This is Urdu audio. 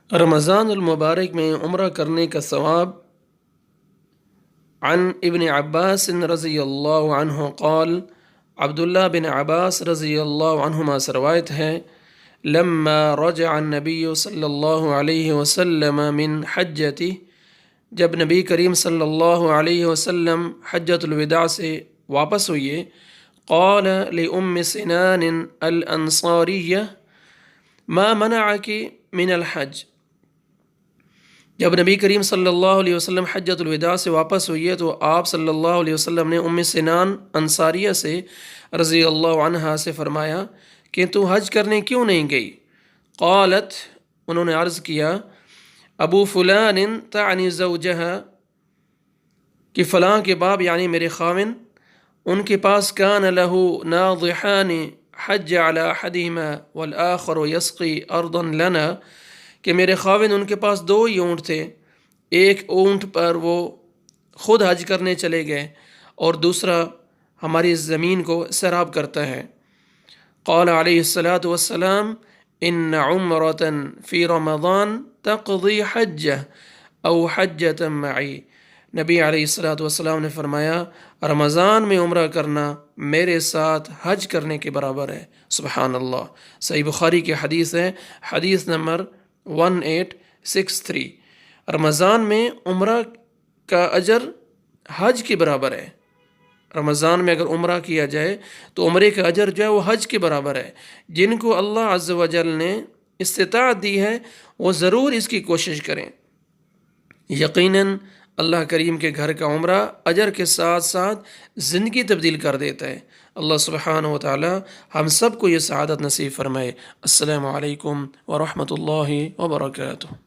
رمضان المبارک میں عمرہ کرنے کا ثواب۔ عن ابن عباس رضی اللہ عنہ قال، عبداللہ بن عباس رضی اللہ عنہما سے روایت ہے، لما رجع النبی صلی اللہ علیہ وسلم من حجتہ، جب نبی کریم صلی اللہ علیہ وسلم حجۃ الوداع سے واپس ہوئے، قال لأم سنان الانصاریہ ما منعک من الحج، جب نبی کریم صلی اللہ علیہ وسلم حجۃ الوداع سے واپس ہوئے تو آپ صلی اللہ علیہ وسلم نے ام سنان انصاریہ سے رضی اللہ عنہا سے فرمایا کہ تو حج کرنے کیوں نہیں گئی؟ قالت، انہوں نے عرض کیا، ابو فلان تعنی زوجہا، کہ فلاں کے باب یعنی میرے خاوند، ان کے پاس کان لہ ناضحان حج علی احدہما والآخر یسقی ارضا لنا، کہ میرے خاوند ان کے پاس دو ہی اونٹ تھے، ایک اونٹ پر وہ خود حج کرنے چلے گئے اور دوسرا ہماری زمین کو سیراب کرتا ہے۔ قال علیہ الصلاۃ والسلام، ان عمرۃ فی رمضان تقضی حجہ او حجۃ معی، نبی علیہ الصلاۃ والسلام نے فرمایا، رمضان میں عمرہ کرنا میرے ساتھ حج کرنے کے برابر ہے۔ سبحان اللہ۔ صحیح بخاری کی حدیث ہے، حدیث نمبر 1863۔ رمضان میں عمرہ کا اجر حج کے برابر ہے۔ رمضان میں اگر عمرہ کیا جائے تو عمرے کا اجر جو ہے وہ حج کے برابر ہے۔ جن کو اللہ عز و جل نے استطاعت دی ہے وہ ضرور اس کی کوشش کریں۔ یقیناً اللہ کریم کے گھر کا عمرہ اجر کے ساتھ ساتھ زندگی تبدیل کر دیتا ہے۔ اللہ سبحانہ و تعالی ہم سب کو یہ سعادت نصیب فرمائے۔ السلام علیکم ورحمۃ اللہ وبرکاتہ۔